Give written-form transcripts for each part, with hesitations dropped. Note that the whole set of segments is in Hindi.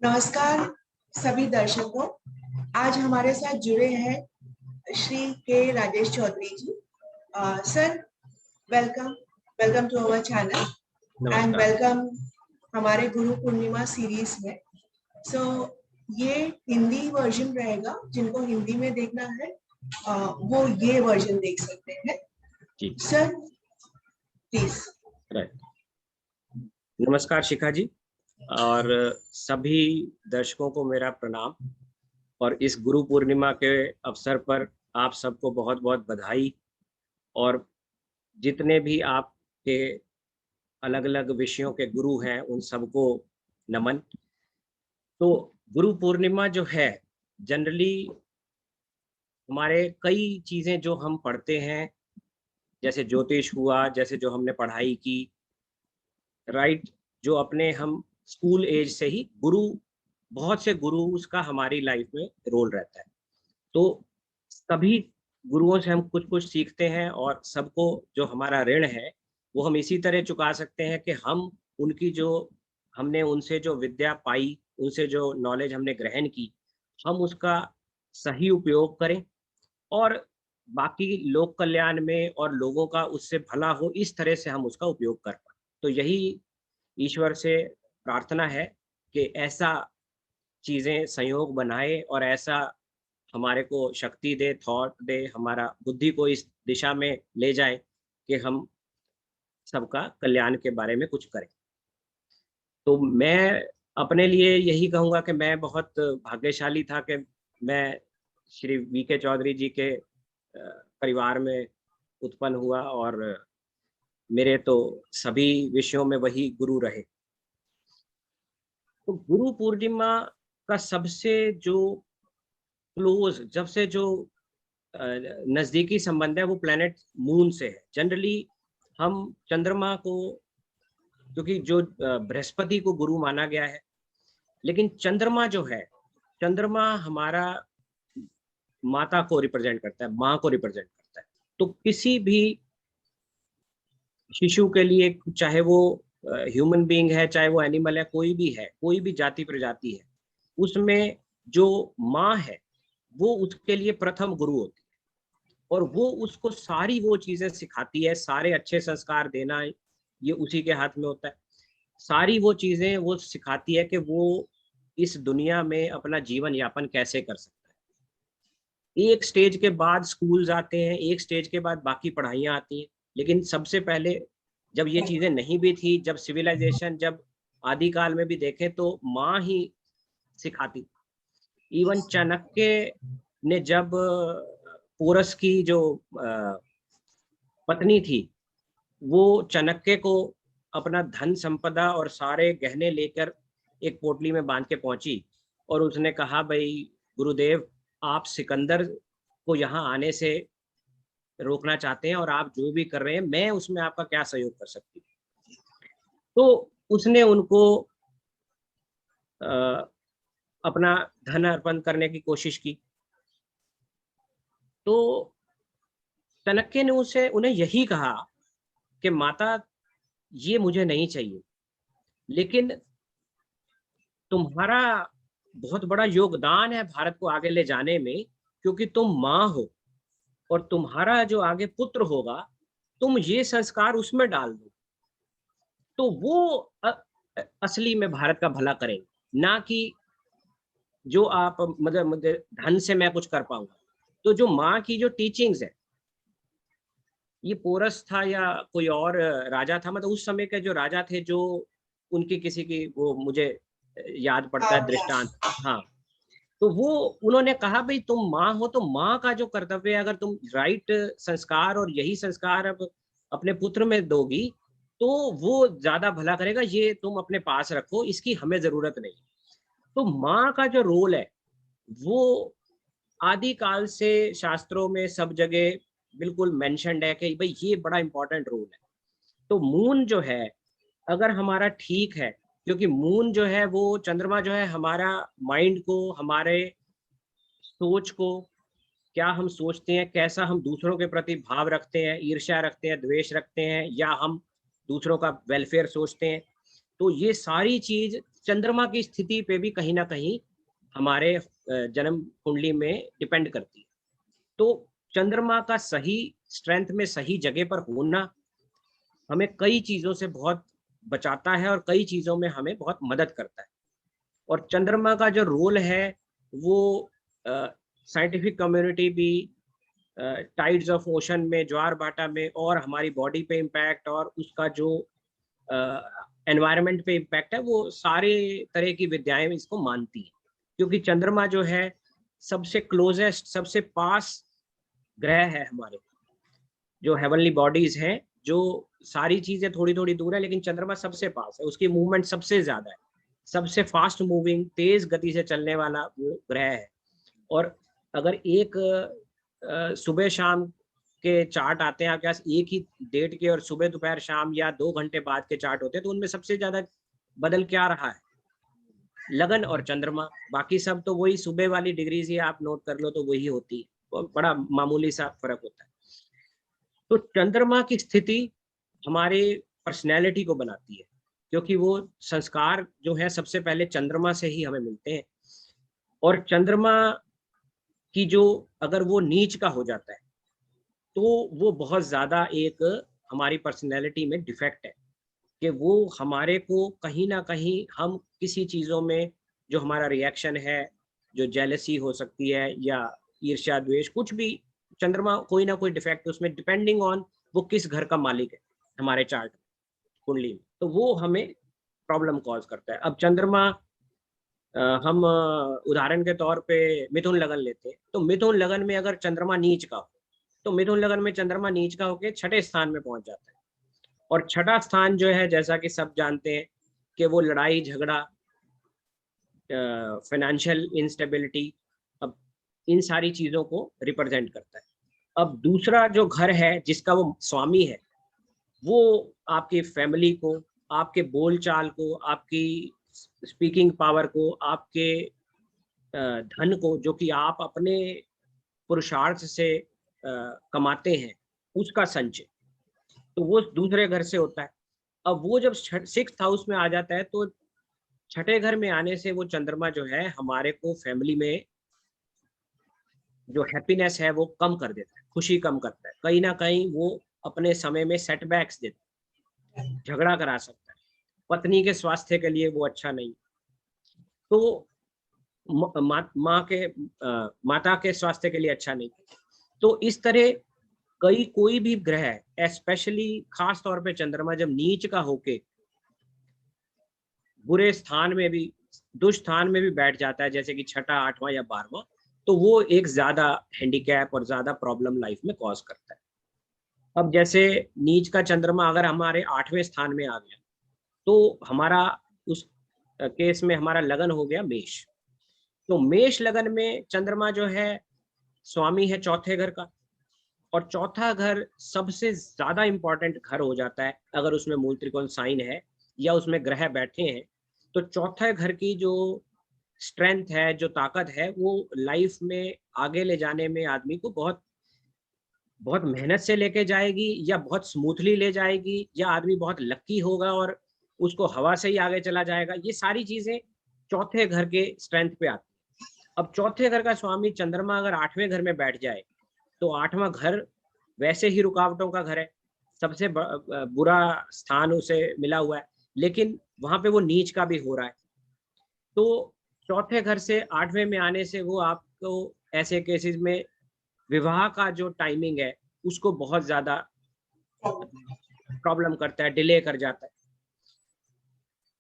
नमस्कार सभी दर्शकों। आज हमारे साथ जुड़े हैं Shri K Rajesh Chaudhary ji. Sir, welcome welcome to our channel and नमस्कार। वेलकम हमारे गुरु पूर्णिमा सीरीज में। सो ये हिंदी वर्जन रहेगा, जिनको हिंदी में देखना है वो ये वर्जन देख सकते हैं। जी सर प्लीज। राइट। नमस्कार शिखा जी और सभी दर्शकों को मेरा प्रणाम। और इस गुरु पूर्णिमा के अवसर पर आप सबको बहुत बहुत बधाई। और जितने भी आपके अलग अलग विषयों के गुरु हैं उन सबको नमन। तो गुरु पूर्णिमा जो है, जनरली हमारे कई चीज़ें जो हम पढ़ते हैं, जैसे ज्योतिष हुआ, जैसे जो हमने पढ़ाई की, राइट, जो अपने हम स्कूल एज से ही गुरु, बहुत से गुरु उसका हमारी लाइफ में रोल रहता है। तो सभी गुरुओं से हम कुछ कुछ सीखते हैं और सबको जो हमारा ऋण है वो हम इसी तरह चुका सकते हैं कि हम उनकी जो हमने उनसे जो विद्या पाई, उनसे जो नॉलेज हमने ग्रहण की, हम उसका सही उपयोग करें और बाकी लोक कल्याण में और लोगों का उससे भला हो, इस तरह से हम उसका उपयोग कर पाएँ। तो यही ईश्वर से प्रार्थना है कि ऐसा चीज़ें संयोग बनाए और ऐसा हमारे को शक्ति दे, थॉट दे, हमारा बुद्धि को इस दिशा में ले जाए कि हम सबका कल्याण के बारे में कुछ करें। तो मैं अपने लिए यही कहूँगा कि मैं बहुत भाग्यशाली था कि मैं श्री वी के चौधरी जी के परिवार में उत्पन्न हुआ और मेरे तो सभी विषयों में वही गुरु रहे। तो गुरु पूर्णिमा का सबसे जो क्लोज, जब से जो नज़दीकी संबंध है वो प्लैनेट मून से है। जनरली हम चंद्रमा को, क्योंकि जो बृहस्पति को गुरु माना गया है, लेकिन चंद्रमा जो है, चंद्रमा हमारा माता को रिप्रेजेंट करता है, माँ को रिप्रेजेंट करता है। तो किसी भी शिशु के लिए, चाहे वो ह्यूमन बीइंग है, चाहे वो एनिमल है, कोई भी है, कोई भी जाति प्रजाति है, उसमें जो माँ है वो उसके लिए प्रथम गुरु होती है और वो उसको सारी वो चीज़ें सिखाती है। सारे अच्छे संस्कार देना ये उसी के हाथ में होता है। सारी वो चीज़ें वो सिखाती है कि वो इस दुनिया में अपना जीवन यापन कैसे कर सकता है। एक स्टेज के बाद स्कूल्स आते हैं, एक स्टेज के बाद बाकी पढ़ाइयाँ आती हैं, लेकिन सबसे पहले जब ये चीज़ें नहीं भी थी, जब सिविलाइजेशन, जब आदिकाल में भी देखें तो माँ ही सिखाती। इवन चाणक्य ने जब पोरस की जो पत्नी थी, वो चाणक्य को अपना धन संपदा और सारे गहने लेकर एक पोटली में बांध के पहुंची और उसने कहा, भाई गुरुदेव, आप सिकंदर को यहाँ आने से रोकना चाहते हैं और आप जो भी कर रहे हैं, मैं उसमें आपका क्या सहयोग कर सकती हूँ। तो उसने उनको अ, अपना धन अर्पण करने की कोशिश की। तो चाणक्य ने उसे उन्हें यही कहा कि माता, ये मुझे नहीं चाहिए, लेकिन तुम्हारा बहुत बड़ा योगदान है भारत को आगे ले जाने में, क्योंकि तुम माँ हो और तुम्हारा जो आगे पुत्र होगा, तुम ये संस्कार उसमें डाल दो, तो वो असली में भारत का भला करेंगे, ना कि जो आप मतलब मुझे धन से मैं कुछ कर पाऊंगा। तो जो माँ की जो टीचिंग्स है, ये पोरस था या कोई और राजा था, मतलब उस समय के जो राजा थे, जो उनकी किसी की वो मुझे याद पड़ता है दृष्टांत। हाँ, तो वो उन्होंने कहा, भाई तुम माँ हो तो माँ का जो कर्तव्य है, अगर तुम राइट संस्कार और यही संस्कार अब अपने पुत्र में दोगी तो वो ज्यादा भला करेगा, ये तुम अपने पास रखो, इसकी हमें जरूरत नहीं। तो माँ का जो रोल है वो आदिकाल से शास्त्रों में सब जगह बिल्कुल मेंशन्ड है कि भाई ये बड़ा इंपॉर्टेंट रोल है। तो मून जो है, अगर हमारा ठीक है, क्योंकि मून जो है वो चंद्रमा जो है हमारा माइंड को, हमारे सोच को, क्या हम सोचते हैं, कैसा हम दूसरों के प्रति भाव रखते हैं, ईर्ष्या रखते हैं, द्वेष रखते हैं, या हम दूसरों का वेलफेयर सोचते हैं, तो ये सारी चीज चंद्रमा की स्थिति पे भी कहीं ना कहीं हमारे जन्म कुंडली में डिपेंड करती है। तो चंद्रमा का सही स्ट्रेंथ में सही जगह पर होना हमें कई चीजों से बहुत बचाता है और कई चीजों में हमें बहुत मदद करता है। और चंद्रमा का जो रोल है वो साइंटिफिक कम्युनिटी भी टाइड्स ऑफ ओशन में, ज्वार भाटा में, और हमारी बॉडी पे इम्पैक्ट और उसका जो एनवायरनमेंट पे इम्पैक्ट है, वो सारे तरह की विद्याएं इसको मानती हैं। क्योंकि चंद्रमा जो है सबसे क्लोजेस्ट, सबसे पास ग्रह है हमारे जो हेवनली बॉडीज हैं। जो सारी चीजें थोड़ी थोड़ी दूर है, लेकिन चंद्रमा सबसे पास है, उसकी मूवमेंट सबसे ज्यादा है, सबसे फास्ट मूविंग, तेज गति से चलने वाला वो ग्रह है। और अगर एक सुबह शाम के चार्ट आते हैं आपके पास, एक ही डेट के, और सुबह दोपहर शाम या 2 घंटे बाद के चार्ट होते हैं, तो उनमें सबसे ज्यादा बदल क्या रहा है? लगन और चंद्रमा। बाकी सब तो वही सुबह वाली डिग्रीज ही आप नोट कर लो तो वही होती है, बड़ा मामूली सा फर्क होता है। तो चंद्रमा की स्थिति हमारे पर्सनैलिटी को बनाती है, क्योंकि वो संस्कार जो है सबसे पहले चंद्रमा से ही हमें मिलते हैं। और चंद्रमा की जो, अगर वो नीच का हो जाता है तो वो बहुत ज्यादा एक हमारी पर्सनैलिटी में डिफेक्ट है, कि वो हमारे को कहीं ना कहीं, हम किसी चीजों में जो हमारा रिएक्शन है, जो जेलसी हो सकती है या ईर्ष्या द्वेष, कुछ भी, चंद्रमा कोई ना कोई डिफेक्ट उसमें, डिपेंडिंग ऑन वो किस घर का मालिक है हमारे चार्ट कुंडली में, तो वो हमें प्रॉब्लम कॉज करता है। अब चंद्रमा हम उदाहरण के तौर पे मिथुन लगन लेते हैं, तो मिथुन लगन में अगर चंद्रमा नीच का हो, तो मिथुन लगन में चंद्रमा नीच का होकर 6ठे स्थान में पहुंच जाता है। और 6ठा स्थान जो है, जैसा कि सब जानते हैं कि वो लड़ाई झगड़ा, फाइनेंशियल इंस्टेबिलिटी, अब इन सारी चीजों को रिप्रेजेंट करता है। अब दूसरा जो घर है जिसका वो स्वामी है, वो आपकी फैमिली को, आपके बोलचाल को, आपकी स्पीकिंग पावर को, आपके धन को, जो कि आप अपने पुरुषार्थ से कमाते हैं, उसका संचय, तो वो दूसरे घर से होता है। अब वो जब 6th हाउस में आ जाता है, तो 6ठे घर में आने से वो चंद्रमा जो है हमारे को फैमिली में जो हैप्पीनेस है वो कम कर देता है, खुशी कम करता है, कहीं ना कहीं वो अपने समय में सेटबैक्स देता है, झगड़ा करा सकता है, पत्नी के स्वास्थ्य के लिए वो अच्छा नहीं, तो माता के स्वास्थ्य के लिए अच्छा नहीं। तो इस तरह कोई भी ग्रह है, स्पेशली खास तौर पे चंद्रमा जब नीच का होके बुरे स्थान में भी, दुष्स्थान में भी बैठ जाता है, जैसे कि 6ठा, 8वां या 12वां, तो वो एक ज्यादा हैंडीकैप और ज्यादा प्रॉब्लम लाइफ में कॉज करता है। अब जैसे नीच का चंद्रमा अगर हमारे 8वें स्थान में आ गया, तो हमारा उस केस में हमारा लगन हो गया मेष। तो मेष लगन में चंद्रमा जो है स्वामी है चौथे घर का, और चौथा घर सबसे ज्यादा इंपॉर्टेंट घर हो जाता है अगर उसमें मूल त्रिकोण साइन है या उसमें ग्रह बैठे हैं। तो चौथे घर की जो स्ट्रेंथ है, जो ताकत है, वो लाइफ में आगे ले जाने में आदमी को बहुत बहुत मेहनत से लेके जाएगी, या बहुत स्मूथली ले जाएगी, या आदमी बहुत लक्की होगा और उसको हवा से ही आगे चला जाएगा। ये सारी चीजें चौथे घर के स्ट्रेंथ पे आती है। अब चौथे घर का स्वामी चंद्रमा अगर 8वें घर में बैठ जाए, तो 8वां घर वैसे ही रुकावटों का घर है, सबसे बुरा स्थान उसे मिला हुआ है, लेकिन वहां पे वो नीच का भी हो रहा है। तो चौथे घर से 8वें में आने से वो आपको ऐसे केसेस में विवाह का जो टाइमिंग है उसको बहुत ज्यादा प्रॉब्लम करता है, डिले कर जाता है।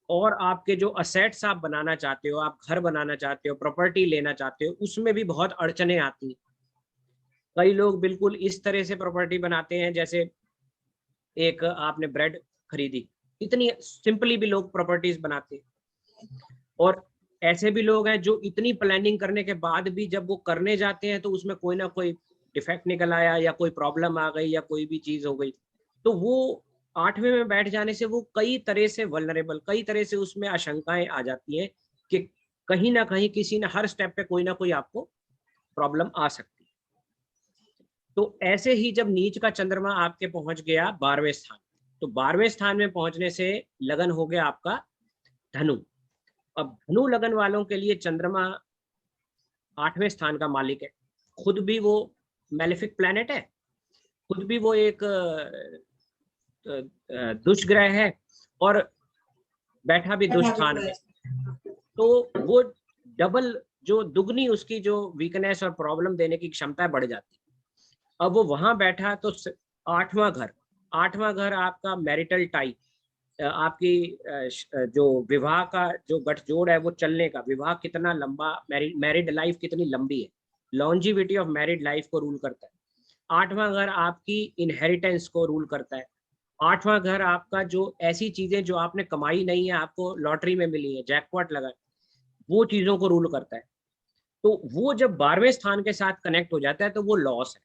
और आपके जो असेट्स आप बनाना चाहते हो, आप घर बनाना चाहते हो, प्रॉपर्टी लेना चाहते हो, उसमें भी बहुत अड़चने आती हैं। कई लोग बिल्कुल इस तरह से प्रॉपर्टी बनाते हैं, जैसे एक आपने ब्रेड खरीदी, इतनी सिंपली भी लोग प्रॉपर्टीज बनाते हैं। और ऐसे भी लोग हैं जो इतनी प्लानिंग करने के बाद भी जब वो करने जाते हैं तो उसमें कोई ना कोई डिफेक्ट निकल आया, या कोई प्रॉब्लम आ गई, या कोई भी चीज हो गई, तो वो 8वें में बैठ जाने से वो कई तरह से वल्नरेबल, कई तरह से उसमें आशंकाएं आ जाती हैं कि कहीं ना कहीं किसी ने हर स्टेप पे कोई ना कोई आपको प्रॉब्लम आ सकती है। तो ऐसे ही जब नीच का चंद्रमा आपके पहुंच गया 12वें स्थान, तो 12वें स्थान में पहुंचने से लगन हो गया आपका धनु। अब धनु लगन वालों के लिए चंद्रमा 8वें स्थान का मालिक है, खुद भी वो मैलेफिक प्लैनेट है, खुद भी वो एक दुष्ग्रह है और बैठा भी दुष्स्थान में, तो वो डबल जो दुगनी उसकी जो वीकनेस और प्रॉब्लम देने की क्षमता बढ़ जाती है। अब वो वहां बैठा तो 8वां घर आपका मैरिटल टाई, आपकी जो विवाह का जो गठजोड़ है वो चलने का, विवाह कितना लंबा, मैरिड लाइफ कितनी लंबी है, लॉन्जिविटी ऑफ मैरिड लाइफ को रूल करता है। 8वां घर आपकी इनहेरिटेंस को रूल करता है। 8वां घर आपका जो ऐसी चीजें जो आपने कमाई नहीं है, आपको लॉटरी में मिली है, जैकपॉट लगा, वो चीजों को रूल करता है। तो वो जब 12वें स्थान के साथ कनेक्ट हो जाता है तो वो लॉस है,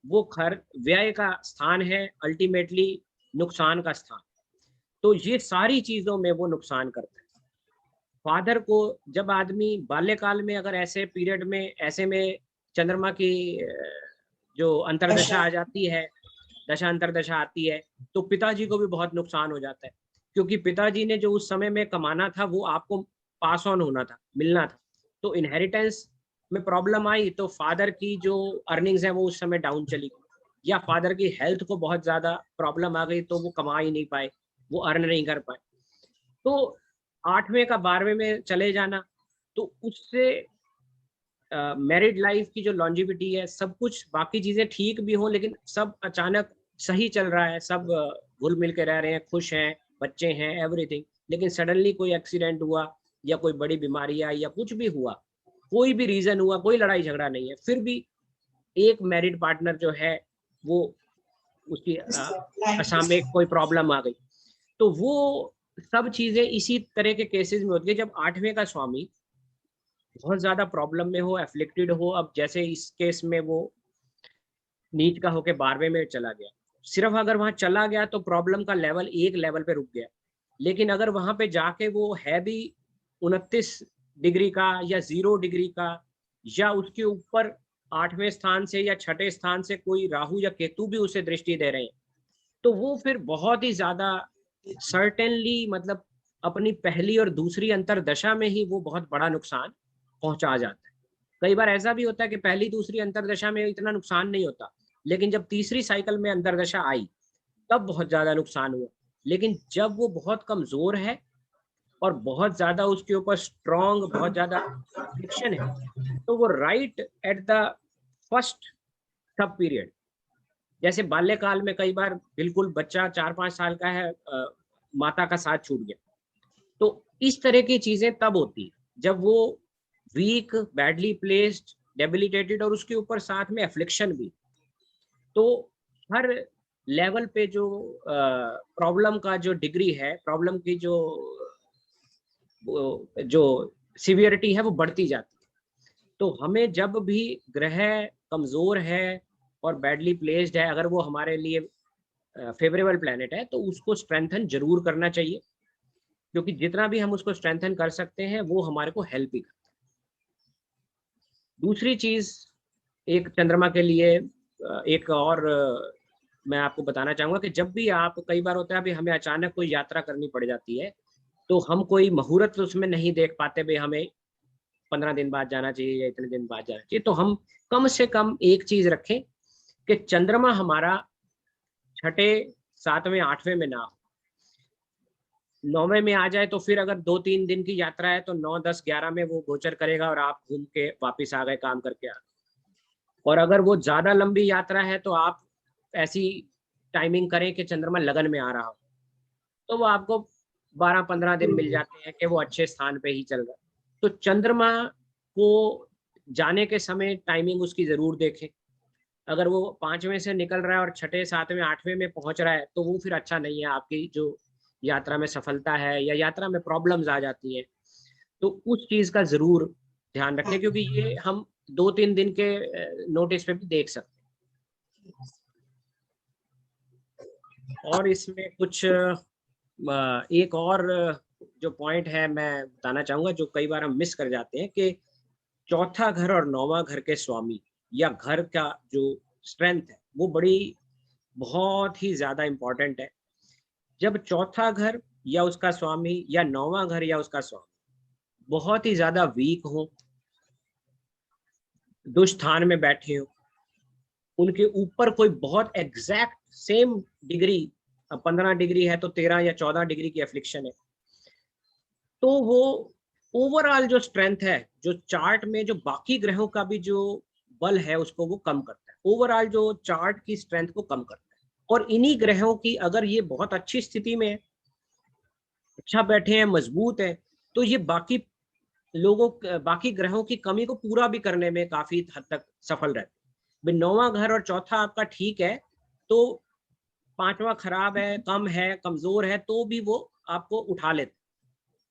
वो घर व्यय का स्थान है, अल्टीमेटली नुकसान का स्थान। तो ये सारी चीजों में वो नुकसान करता है। फादर को जब आदमी बाल्यकाल में अगर ऐसे पीरियड में ऐसे में चंद्रमा की जो अंतर्दशा आ जाती है, दशा अंतर्दशा आती है, तो पिताजी को भी बहुत नुकसान हो जाता है, क्योंकि पिताजी ने जो उस समय में कमाना था वो आपको पास ऑन होना था, मिलना था। तो इनहेरिटेंस में प्रॉब्लम आई तो फादर की जो अर्निंग्स है वो उस समय डाउन चली गई, या फादर की हेल्थ को बहुत ज्यादा प्रॉब्लम आ गई तो वो कमा ही नहीं पाए, वो अर्न नहीं कर पाए। तो 8वें का 12वें में चले जाना, तो उससे मैरिड लाइफ की जो लॉन्जिविटी है, सब कुछ बाकी चीजें ठीक भी हो, लेकिन सब अचानक सही चल रहा है, सब घुल मिल के रह रहे हैं, खुश हैं, बच्चे हैं, एवरीथिंग, लेकिन सडनली कोई एक्सीडेंट हुआ या कोई बड़ी बीमारी आई या कुछ भी हुआ, कोई भी रीजन हुआ, कोई लड़ाई झगड़ा नहीं है, फिर भी एक मैरिड पार्टनर जो है वो उसकी असामयिक कोई प्रॉब्लम आ गई, तो वो सब चीजें इसी तरह के केसेस में होती है जब 8वें का स्वामी बहुत ज्यादा प्रॉब्लम में हो, एफ्लिक्टेड हो। अब जैसे इस केस में वो नीच का होके 12वें में चला गया, सिर्फ अगर वहां चला गया तो प्रॉब्लम का लेवल एक लेवल पे रुक गया, लेकिन अगर वहां पे जाके वो है भी 29 डिग्री का या 0 डिग्री का, या उसके ऊपर 8वें स्थान से या 6ठे स्थान से कोई राहु या केतु भी उसे दृष्टि दे रहे हैं, तो वो फिर बहुत ही ज्यादा सर्टेनली, मतलब अपनी पहली और दूसरी अंतरदशा में ही वो बहुत बड़ा नुकसान पहुंचा जाता है। कई बार ऐसा भी होता है कि पहली दूसरी अंतरदशा में इतना नुकसान नहीं होता, लेकिन जब तीसरी साइकिल में अंतरदशा आई तब बहुत ज्यादा नुकसान हुआ। लेकिन जब वो बहुत कमजोर है और बहुत ज्यादा उसके ऊपर स्ट्रॉन्ग, बहुत ज्यादा फ्रिक्शन है, तो वो राइट एट द फर्स्ट सब पीरियड, जैसे बाल्यकाल में कई बार बिल्कुल बच्चा 4-5 साल का है, माता का साथ छूट गया, तो इस तरह की चीजें तब होती है जब वो वीक, बैडली प्लेस्ड, डेबिलिटेटेड और उसके ऊपर साथ में एफ्लिक्शन भी। तो हर लेवल पे जो प्रॉब्लम का जो डिग्री है, प्रॉब्लम की जो सीवियरिटी है वो बढ़ती जाती है। तो हमें जब भी ग्रह कमजोर है और बैडली प्लेस्ड है, अगर वो हमारे लिए फेवरेबल प्लैनेट है तो उसको स्ट्रेंथन जरूर करना चाहिए, क्योंकि जितना भी हम उसको स्ट्रेंथन कर सकते हैं वो हमारे को हेल्प ही करता है। दूसरी चीज एक चंद्रमा के लिए एक और मैं आपको बताना चाहूंगा कि जब भी आप, कई बार होता है अभी हमें अचानक कोई यात्रा करनी पड़ जाती है, तो हम कोई मुहूर्त उसमें नहीं देख पाते, भाई हमें 15 दिन बाद जाना चाहिए या इतने दिन बाद जाना चाहिए, तो हम कम से कम एक चीज रखें कि चंद्रमा हमारा 6ठे, 7वें, 8वें में ना हो, 9वें में आ जाए तो फिर अगर 2-3 दिन की यात्रा है तो 9, 10, 11 में वो गोचर करेगा और आप घूम के वापिस आ गए, काम करके आ गए। और अगर वो ज्यादा लंबी यात्रा है तो आप ऐसी टाइमिंग करें कि चंद्रमा लगन में आ रहा हो, तो वो आपको 12-15 दिन मिल जाते हैं कि वो अच्छे स्थान पे ही चल रहा है। तो चंद्रमा को जाने के समय टाइमिंग उसकी जरूर देखें। अगर वो 5वें से निकल रहा है और 6ठे, 7वें, 8वें में पहुंच रहा है तो वो फिर अच्छा नहीं है, आपकी जो यात्रा में सफलता है या यात्रा में प्रॉब्लम्स आ जाती है, तो उस चीज का जरूर ध्यान रखें, क्योंकि ये हम 2-3 दिन के नोटिस पे भी देख सकते हैं। और इसमें कुछ एक और जो पॉइंट है मैं बताना चाहूंगा, जो कई बार हम मिस कर जाते हैं, कि चौथा घर और 9वां घर के स्वामी या घर का जो स्ट्रेंथ है वो बड़ी बहुत ही ज्यादा इंपॉर्टेंट है। जब चौथा घर या उसका स्वामी या 9वां घर या उसका स्वामी बहुत ही ज्यादा वीक हो, दुष्स्थान में बैठे हो, उनके ऊपर कोई बहुत एग्जैक्ट सेम डिग्री, 15 डिग्री है तो 13 या 14 डिग्री की एफ्लिक्शन है, तो वो ओवरऑल जो स्ट्रेंथ है, जो चार्ट में जो बाकी ग्रहों का भी जो बल है उसको वो कम करता है, ओवरऑल जो चार्ट की स्ट्रेंथ को कम करता है। और इन्हीं ग्रहों की अगर ये बहुत अच्छी स्थिति में अच्छा बैठे हैं, मजबूत है, तो ये बाकी लोगों, बाकी ग्रहों की कमी को पूरा भी करने में काफी हद तक सफल रहते हैं। 9वां घर और चौथा आपका ठीक है, तो 5वां खराब है, कम है, कमजोर है, तो भी वो आपको उठा लेते।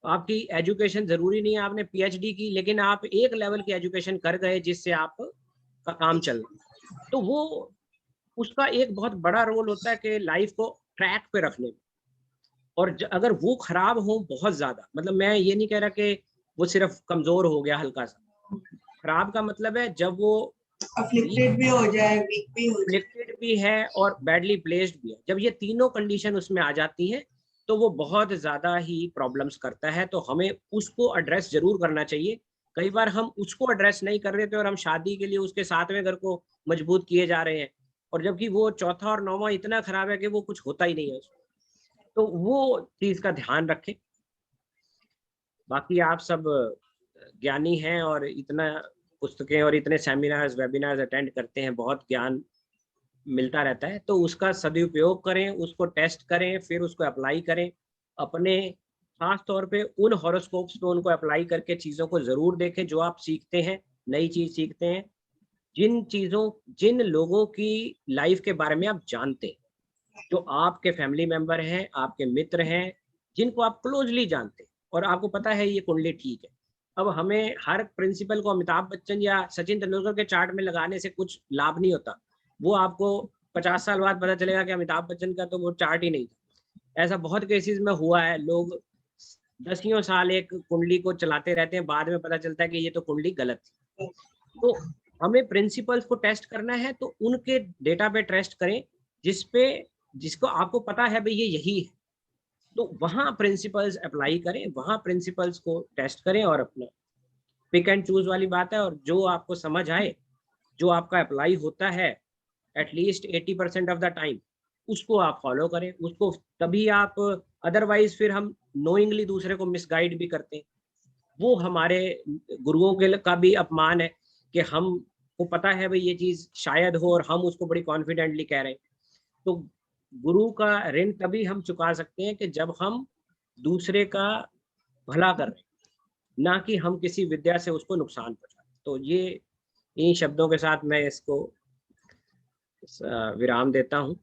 आपकी एजुकेशन जरूरी नहीं है आपने पीएचडी की, लेकिन आप एक लेवल की एजुकेशन कर गए जिससे आप का काम चल रहा, तो वो उसका एक बहुत बड़ा रोल होता है कि लाइफ को ट्रैक पे रखने में। और अगर वो खराब हो बहुत ज्यादा, मतलब मैं ये नहीं कह रहा कि वो सिर्फ कमजोर हो गया हल्का सा, खराब का मतलब है जब वो अफ्लिक्टेड भी हो जाए, वीक भी हो जाए, अफ्लिक्टेड भी है और बैडली प्लेस्ड भी है। जब ये तीनों कंडीशन उसमें आ जाती हैं तो वो बहुत ज्यादा ही प्रॉब्लम्स करता है, तो हमें उसको एड्रेस जरूर करना चाहिए। कई बार हम उसको एड्रेस नहीं कर रहे थे और हम शादी के लिए उसके 7वें घर को मजबूत किए जा रहे हैं, और जबकि वो चौथा और 9वां इतना खराब है कि वो कुछ होता ही नहीं है उसमें। तो वो चीज का ध्यान रखें। बाकी आप सब ज्ञानी हैं और इतना पुस्तकें और इतने सेमिनार्स वेबिनार्स अटेंड करते हैं, बहुत ज्ञान मिलता रहता है, तो उसका सदुपयोग करें, उसको टेस्ट करें, फिर उसको अप्लाई करें अपने, खास तौर पे उन हॉरोस्कोप्स पे उनको अप्लाई करके चीज़ों को ज़रूर देखें जो आप सीखते हैं, नई चीज़ सीखते हैं। जिन लोगों की लाइफ के बारे में आप जानते हैं, जो आपके फैमिली मेंबर हैं, आपके मित्र हैं, जिनको आप क्लोजली जानते हैं और आपको पता है ये कुंडली ठीक है। अब हमें हर प्रिंसिपल को अमिताभ बच्चन या सचिन तेंदुलकर के चार्ट में लगाने से कुछ लाभ नहीं होता। वो आपको 50 साल बाद पता चलेगा कि अमिताभ बच्चन का तो वो चार्ट ही नहीं था। ऐसा बहुत केसेस में हुआ है, लोग दसियों साल एक कुंडली को चलाते रहते हैं, बाद में पता चलता है कि ये तो कुंडली गलत थी। तो हमें प्रिंसिपल्स को टेस्ट करना है तो उनके डेटा पे टेस्ट करें जिसको आपको पता है भाई ये यही है, तो वहां प्रिंसिपल्स अप्लाई करें, वहां प्रिंसिपल्स को टेस्ट करें और अपना पिक एंड चूज वाली बात है। और जो आपको समझ आए, जो आपका अप्लाई होता है एटलीस्ट 80% ऑफ द टाइम, उसको आप फॉलो करें, उसको तभी आप, अदरवाइज फिर हम नोइंगली दूसरे को मिसगाइड भी करते हैं। वो हमारे गुरुओं के का भी अपमान है कि हम को पता है भाई ये चीज शायद हो और हम उसको बड़ी कॉन्फिडेंटली कह रहे हैं। तो गुरु का ऋण तभी हम चुका सकते हैं कि जब हम दूसरे का भला कर रहे हैं, ना कि हम किसी विद्या से उसको नुकसान पहुंचा। तो ये इन शब्दों के साथ मैं इसको विराम देता हूँ।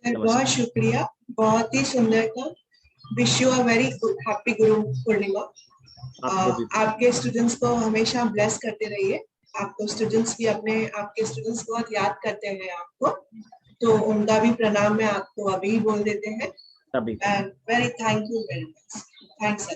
बहुत शुक्रिया, बहुत ही सुंदर था। Wish you a very happy Guru Purnima. आपके स्टूडेंट्स को हमेशा ब्लेस करते रहिए। आपको स्टूडेंट्स भी आपके स्टूडेंट्स बहुत याद करते हैं आपको, तो उनका भी प्रणाम मैं आपको अभी बोल देते हैं। Very thank you very much. Thanks.